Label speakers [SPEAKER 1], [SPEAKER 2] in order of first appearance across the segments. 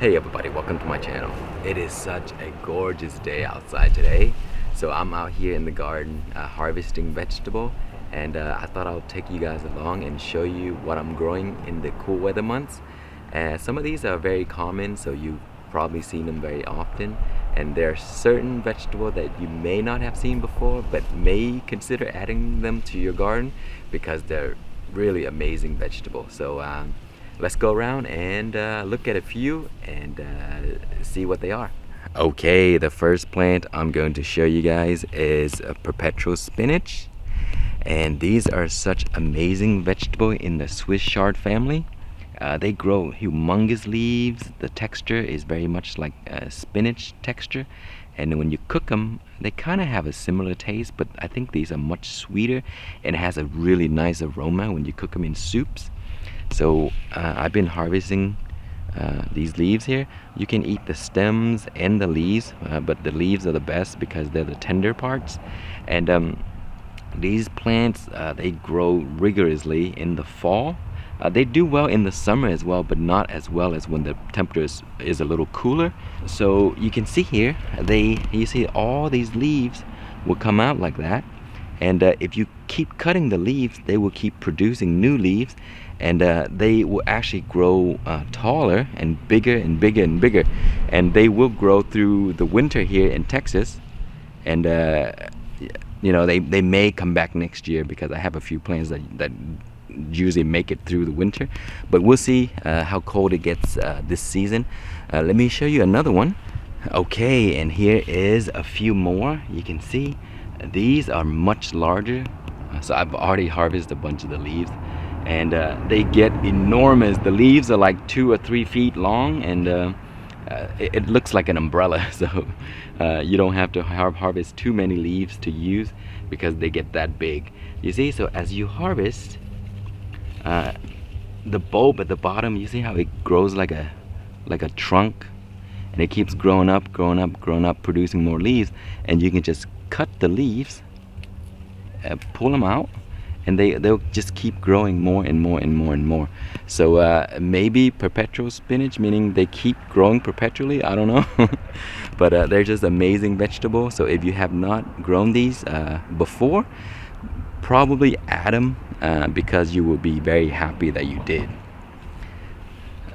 [SPEAKER 1] Hey everybody, welcome to my channel. It is such a gorgeous day outside today. So I'm out here in the garden harvesting vegetable, and I thought I'll take you guys along and show you what I'm growing in the cool weather months. Some of these are very common, so you've probably seen them very often, and there are certain vegetables that you may not have seen before but may consider adding them to your garden because they're really amazing vegetables. So let's go around and look at a few and see what they are. Okay, the first plant I'm going to show you guys is a perpetual spinach, and these are such amazing vegetable in the Swiss chard family. They grow humongous leaves. The texture is very much like spinach texture, and when you cook them they kind of have a similar taste, but I think these are much sweeter and it has a really nice aroma when you cook them in soups. So I've been harvesting these leaves here. You can eat the stems and the leaves, but the leaves are the best because they're the tender parts. And these plants, they grow rigorously in the fall. They do well in the summer as well, but not as well as when the temperature is a little cooler. So you can see here, you see all these leaves will come out like that. And if you keep cutting the leaves, they will keep producing new leaves, and they will actually grow taller and bigger and bigger and bigger, and they will grow through the winter here in Texas. And you know, they may come back next year because I have a few plants that usually make it through the winter, but we'll see how cold it gets this season. Let me show you another one. Okay, and here is a few more. You can see these are much larger. So I've already harvested a bunch of the leaves, and they get enormous. The leaves are like 2 or 3 feet long, and it looks like an umbrella. So you don't have to harvest too many leaves to use because they get that big. You see, so as you harvest, the bulb at the bottom, you see how it grows like a trunk, and it keeps growing up, growing up, growing up, producing more leaves. And you can just cut the leaves, pull them out, and they'll just keep growing more and more and more and more. So maybe perpetual spinach, meaning they keep growing perpetually, I don't know. But they're just amazing vegetables. So if you have not grown these before, probably add them because you will be very happy that you did.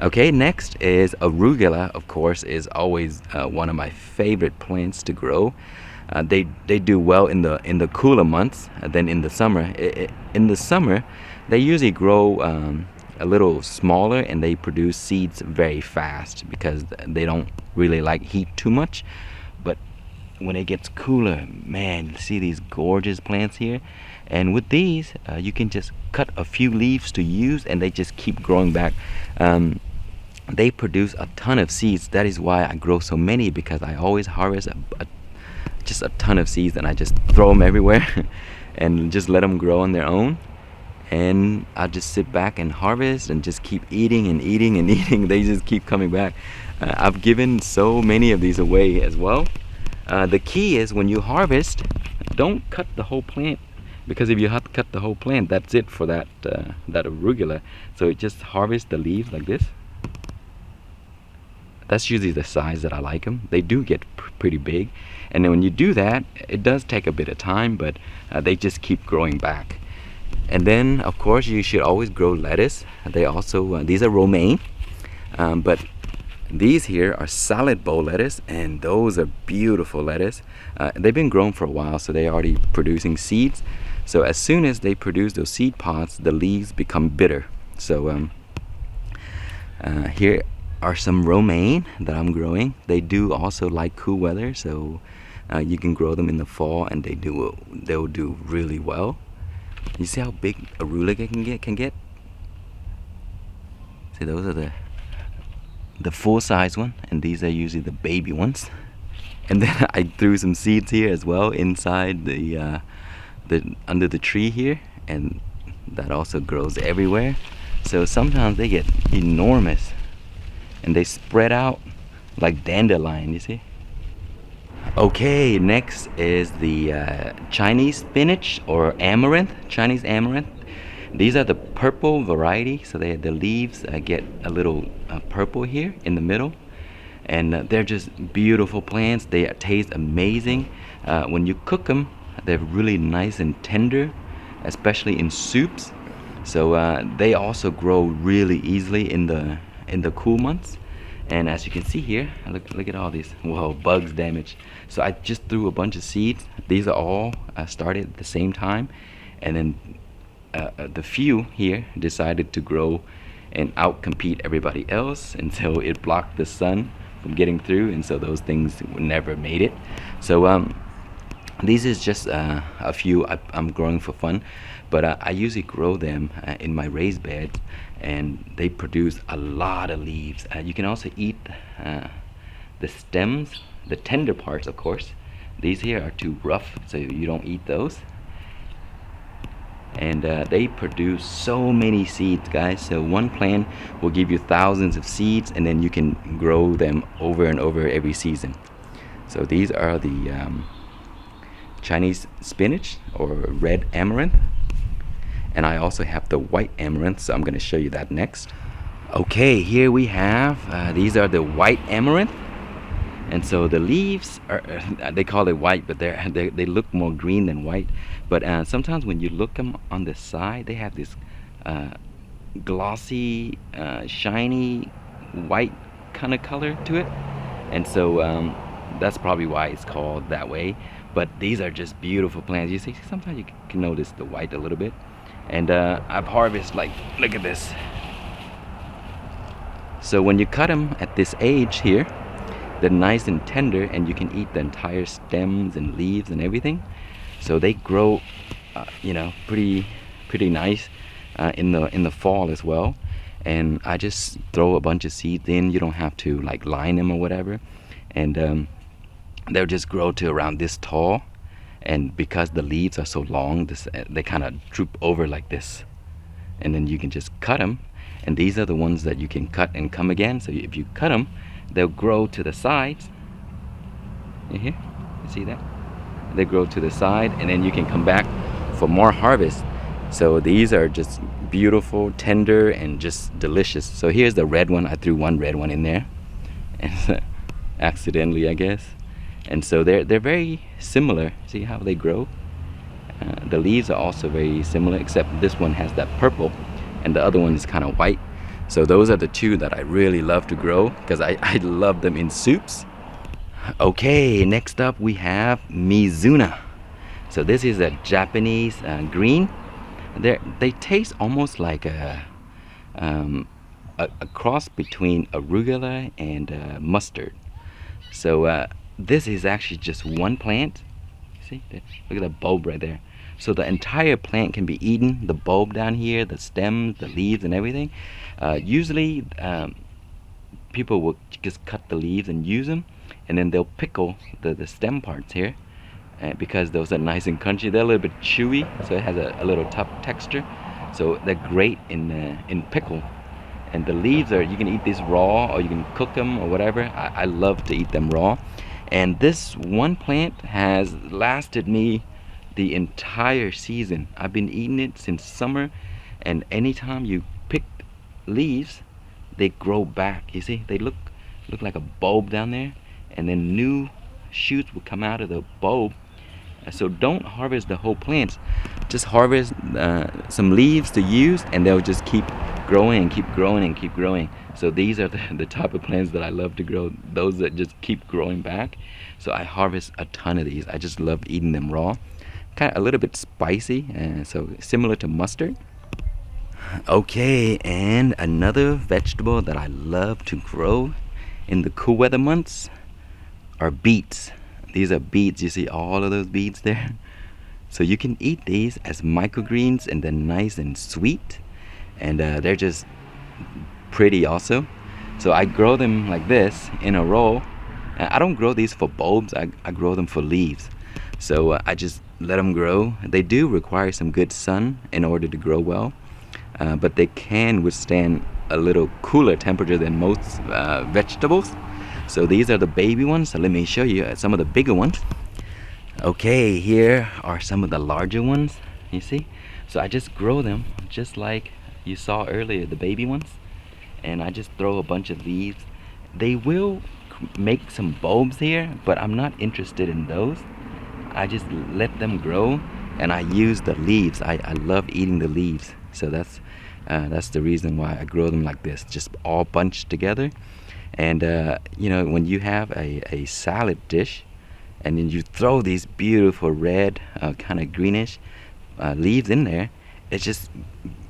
[SPEAKER 1] Okay, next is arugula. Of course, is always one of my favorite plants to grow. They do well in the cooler months than in the summer. In the summer, they usually grow a little smaller, and they produce seeds very fast because they don't really like heat too much. But when it gets cooler, man, see these gorgeous plants here. And with these, you can just cut a few leaves to use, and they just keep growing back. They produce a ton of seeds. That is why I grow so many, because I always harvest just a ton of seeds, and I just throw them everywhere and just let them grow on their own. And I just sit back and harvest and just keep eating and eating and eating. They just keep coming back. I've given so many of these away as well. The key is when you harvest, don't cut the whole plant, because if you have to cut the whole plant, that's it for that arugula. So just harvest the leaves like this. That's usually the size that I like them. They do get pretty big, and then when you do that, it does take a bit of time, but they just keep growing back. And then of course you should always grow lettuce. They also these are romaine, but these here are salad bowl lettuce, and those are beautiful lettuce. They've been grown for a while, so they're already producing seeds. So as soon as they produce those seed pods, the leaves become bitter. So here are some romaine that I'm growing. They do also like cool weather, so you can grow them in the fall, and they'll do really well. You see how big arugula can get? See, those are the full size one, and these are usually the baby ones. And then I threw some seeds here as well inside the under the tree here, and that also grows everywhere. So sometimes they get enormous, and they spread out like dandelion, you see. Okay, next is the Chinese spinach, or amaranth, Chinese amaranth. These are the purple variety, so the leaves get a little purple here in the middle, and they're just beautiful plants. They taste amazing. When you cook them, they're really nice and tender, especially in soups. So they also grow really easily in the cool months. And as you can see here, look at all these. Whoa, bugs damage. So I just threw a bunch of seeds. These are all started at the same time, and then the few here decided to grow and outcompete everybody else, and so it blocked the sun from getting through, and so those things never made it. So these is just a few I'm growing for fun, but I usually grow them in my raised beds, and they produce a lot of leaves. You can also eat the stems, the tender parts, of course. These here are too rough, so you don't eat those. And they produce so many seeds, guys. So one plant will give you thousands of seeds, and then you can grow them over and over every season. So these are the Chinese spinach, or red amaranth, and I also have the white amaranth, so I'm going to show you that next. Okay, here we have these are the white amaranth, and so the leaves are they call it white, but they look more green than white. But sometimes when you look them on the side, they have this glossy, shiny white kind of color to it, and so that's probably why it's called that way. But these are just beautiful plants. You see, sometimes you can notice the white a little bit. And I've harvested, like, look at this. So when you cut them at this age here, they're nice and tender, and you can eat the entire stems and leaves and everything. So they grow, you know, pretty nice in the fall as well. And I just throw a bunch of seeds in. You don't have to like line them or whatever, and they'll just grow to around this tall. And because the leaves are so long, they kind of droop over like this, and then you can just cut them. And these are the ones that you can cut and come again. So if you cut them, they'll grow to the sides. You hear? You see that? They grow to the side, and then you can come back for more harvest. So these are just beautiful, tender, and just delicious. So here's the red one. I threw one red one in there, and accidentally, I guess. And so they're very similar. See how they grow? The leaves are also very similar, except this one has that purple, and the other one is kind of white. So those are the two that I really love to grow, because I love them in soups. Okay, next up we have Mizuna. So this is a Japanese green. They taste almost like a cross between arugula and mustard. So this is actually just one plant. See, look at the bulb right there. So the entire plant can be eaten. The bulb down here, the stems, the leaves, and everything. Usually, people will just cut the leaves and use them, and then they'll pickle the stem parts here, because those are nice and crunchy. They're a little bit chewy, so it has a little tough texture. So they're great in pickle. And the leaves you can eat these raw, or you can cook them or whatever. I love to eat them raw. And this one plant has lasted me the entire season. I've been eating it since summer, and anytime you pick leaves, they grow back. You see, they look like a bulb down there, and then new shoots will come out of the bulb. So don't harvest the whole plants. Just harvest some leaves to use, and they'll just keep growing and keep growing and keep growing. So these are the type of plants that I love to grow, those that just keep growing back. So I harvest a ton of these. I just love eating them raw. Kind of a little bit spicy, so similar to mustard. Okay, and another vegetable that I love to grow in the cool weather months are beets. These are beets. You see all of those beets there? So you can eat these as microgreens, and they're nice and sweet, and they're just pretty also. So I grow them like this in a row. I don't grow these for bulbs. I grow them for leaves. So I just let them grow. They do require some good sun in order to grow well, but they can withstand a little cooler temperature than most vegetables. So these are the baby ones. So let me show you some of the bigger ones. Okay, here are some of the larger ones. You see? So I just grow them just like you saw earlier, the baby ones. And I just throw a bunch of leaves. They will make some bulbs here, but I'm not interested in those. I just let them grow, and I use the leaves. I love eating the leaves, so that's the reason why I grow them like this, just all bunched together. And you know, when you have a salad dish, and then you throw these beautiful red, kind of greenish leaves in there, it just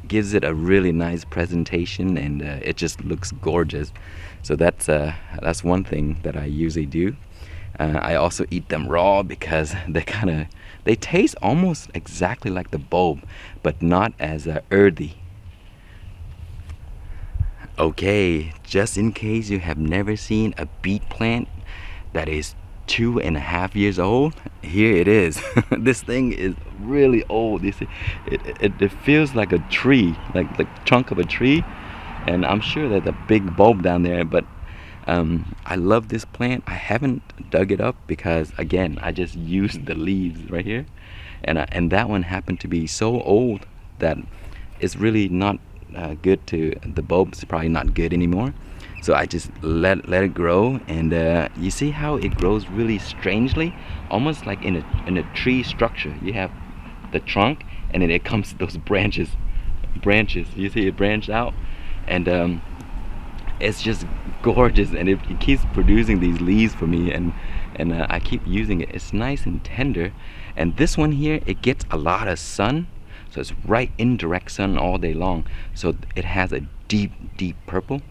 [SPEAKER 1] gives it a really nice presentation, and it just looks gorgeous. So that's one thing that I usually do. I also eat them raw because they taste almost exactly like the bulb, but not as earthy. Okay, just in case you have never seen a beet plant that is 2.5 years old, here it is. This thing is really old. You see, it feels like a tree, like the trunk of a tree, and I'm sure there's a big bulb down there. But I love this plant. I haven't dug it up because, again, I just used the leaves right here, and that one happened to be so old that it's really not good to the bulb's probably not good anymore. So I just let it grow, and you see how it grows really strangely, almost like in a tree structure. You have the trunk, and then it comes to those branches. You see it branched out, and it's just gorgeous, and it keeps producing these leaves for me, and I keep using it. It's nice and tender, and this one here, it gets a lot of sun, so it's right in direct sun all day long. So it has a deep purple.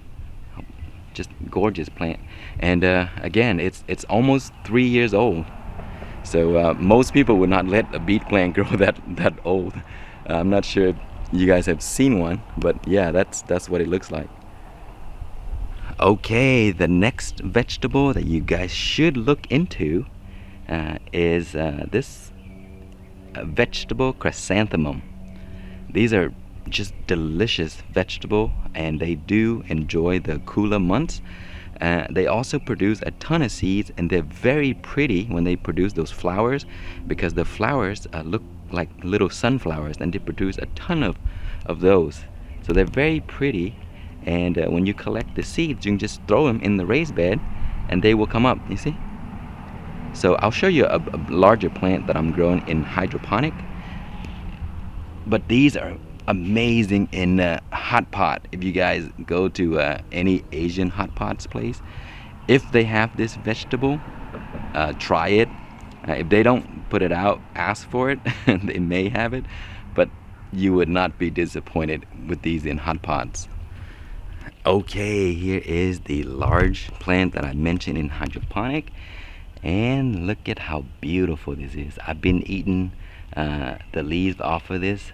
[SPEAKER 1] Just gorgeous plant, and again, it's almost 3 years old. So most people would not let a beet plant grow that old. I'm not sure if you guys have seen one, but yeah, that's what it looks like. Okay, the next vegetable that you guys should look into is this vegetable chrysanthemum. These are just delicious vegetable, and they do enjoy the cooler months. They also produce a ton of seeds, and they're very pretty when they produce those flowers, because the flowers look like little sunflowers, and they produce a ton of those. So they're very pretty, and when you collect the seeds, you can just throw them in the raised bed and they will come up, you see. So I'll show you a larger plant that I'm growing in hydroponic, but these are amazing in hot pot. If you guys go to any Asian hot pots place, if they have this vegetable, try it. If they don't put it out, ask for it. They may have it, but you would not be disappointed with these in hot pots. Okay, here is the large plant that I mentioned in hydroponic, and look at how beautiful this is. I've been eating the leaves off of this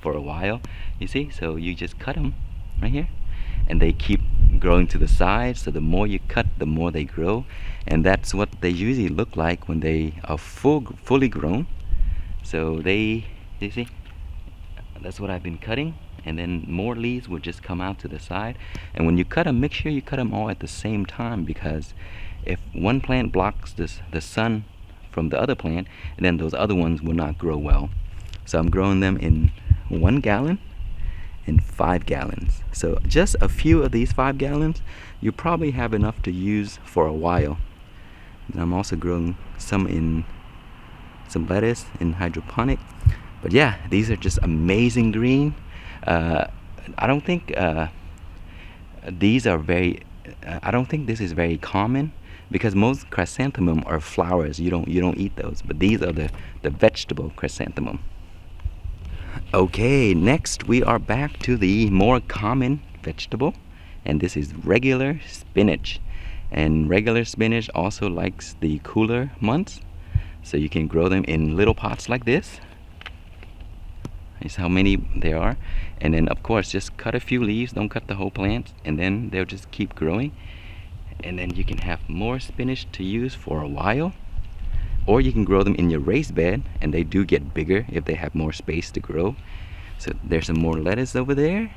[SPEAKER 1] for a while, you see. So you just cut them right here, and they keep growing to the sides. So the more you cut, the more they grow, and that's what they usually look like when they are fully grown. So you see, that's what I've been cutting, and then more leaves will just come out to the side. And when you cut them, make sure you cut them all at the same time, because if one plant blocks the sun from the other plant, and then those other ones will not grow well. So I'm growing them in 1 gallon and 5 gallons. So just a few of these 5 gallons, you probably have enough to use for a while. And I'm also growing some lettuce in hydroponic. But yeah, these are just amazing green. I don't think these are very. I don't think this is very common, because most chrysanthemum are flowers. You don't eat those. But these are the vegetable chrysanthemum. Okay, next we are back to the more common vegetable, and this is regular spinach. And regular spinach also likes the cooler months, so you can grow them in little pots like this. Here's how many there are, and then of course just cut a few leaves, don't cut the whole plant, and then they'll just keep growing, and then you can have more spinach to use for a while. Or you can grow them in your raised bed, and they do get bigger if they have more space to grow. So there's some more lettuce over there.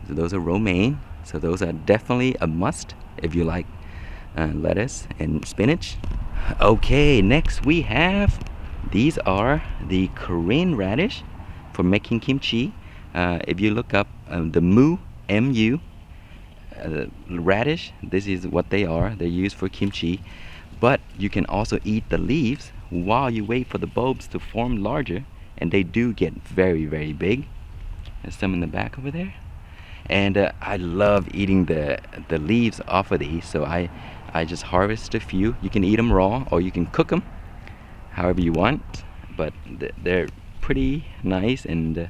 [SPEAKER 1] So those are romaine. So those are definitely a must if you like lettuce and spinach. Okay, next we have, these are the Korean radish for making kimchi. If you look up the mu, M-U, radish. This is what they are. They're used for kimchi, but you can also eat the leaves while you wait for the bulbs to form larger, and they do get very, very big. There's some in the back over there, and I love eating the leaves off of these. So I just harvest a few. You can eat them raw, or you can cook them however you want, but they're pretty nice and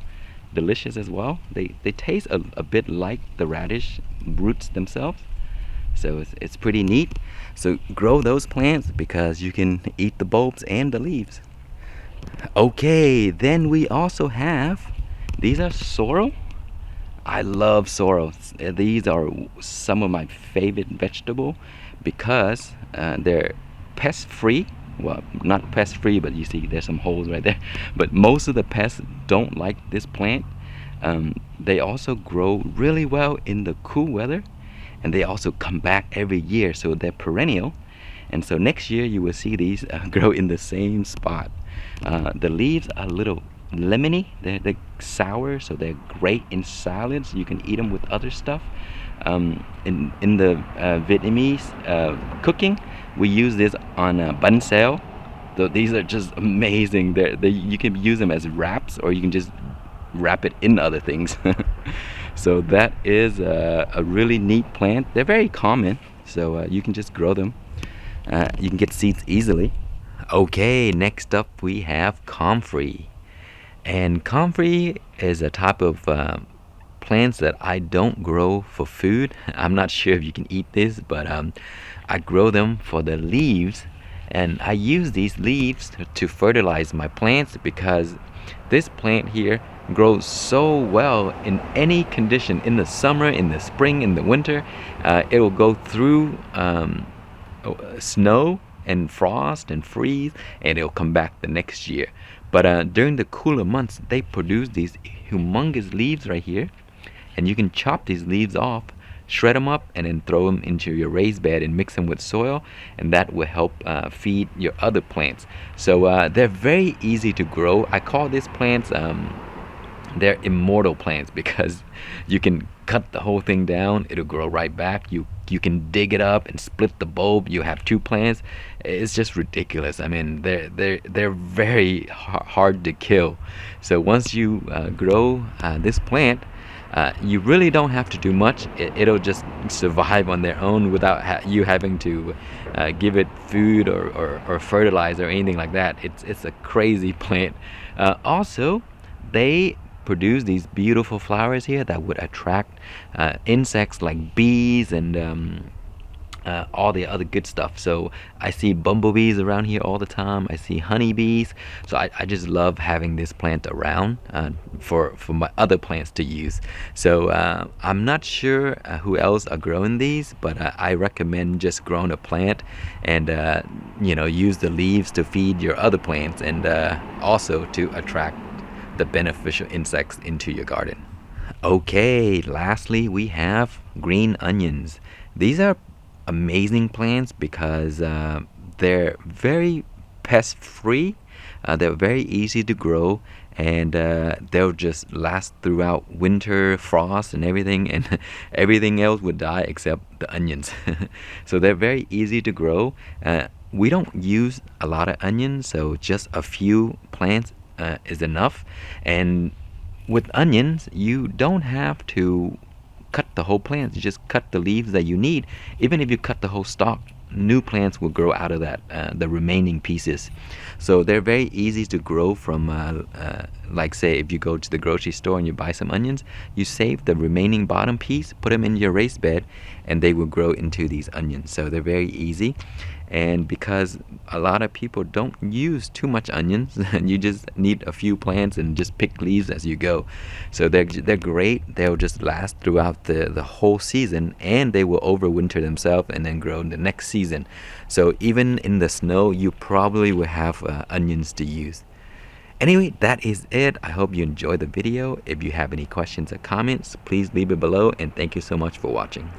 [SPEAKER 1] delicious as well. They taste a bit like the radish roots themselves, so it's pretty neat. So grow those plants because you can eat the bulbs and the leaves. Okay, then we also have, these are sorrel. I love sorrels. These are some of my favorite vegetable because they're pest free. Well, not pest free, but you see there's some holes right there. But most of the pests don't like this plant. They also grow really well in the cool weather, and they also come back every year, so they're perennial. And so next year you will see these grow in the same spot. The leaves are a little lemony. They're sour, so they're great in salads. You can eat them with other stuff. In the Vietnamese cooking, we use this on bánh xèo. So these are just amazing. You can use them as wraps, or you can just wrap it in other things. So that is a really neat plant. They're very common, so you can just grow them. You can get seeds easily. Okay, next up we have comfrey. And comfrey is a type of plants that I don't grow for food. I'm not sure if you can eat this, but I grow them for the leaves, and I use these leaves to fertilize my plants because this plant here grows so well in any condition. In the summer, in the spring, in the winter, it will go through snow and frost and freeze, and it'll come back the next year. But during the cooler months, they produce these humongous leaves right here, and you can chop these leaves off, shred them up, and then throw them into your raised bed and mix them with soil, and that will help feed your other plants. So they're very easy to grow. I call these plants they're immortal plants because you can cut the whole thing down, it'll grow right back. You can dig it up and split the bulb. You have two plants. It's just ridiculous. I mean, they're very hard to kill. So once you grow this plant, you really don't have to do much. It'll just survive on their own without you having to give it food or fertilizer or anything like that. It's a crazy plant. Also, they produce these beautiful flowers here that would attract insects like bees and all the other good stuff. So I see bumblebees around here all the time. I see honeybees. So I just love having this plant around for my other plants to use. So I'm not sure who else are growing these, but I recommend just growing a plant and use the leaves to feed your other plants and also to attract the beneficial insects into your garden. Okay, lastly we have green onions. These are amazing plants because they're very pest free, they're very easy to grow, and they'll just last throughout winter frost and everything, and everything else would die except the onions. So they're very easy to grow. We don't use a lot of onions, so just a few plants is enough. And with onions you don't have to cut the whole plant. You just cut the leaves that you need. Even if you cut the whole stalk, new plants will grow out of that, the remaining pieces. So they're very easy to grow from, like say if you go to the grocery store and you buy some onions, you save the remaining bottom piece, put them in your raised bed, and they will grow into these onions. So they're very easy. And because a lot of people don't use too much onions, you just need a few plants and just pick leaves as you go. So they're great. They'll just last throughout the whole season, and they will overwinter themselves and then grow in the next season. So even in the snow, you probably will have onions to use. Anyway, that is it. I hope you enjoyed the video. If you have any questions or comments, please leave it below, and thank you so much for watching.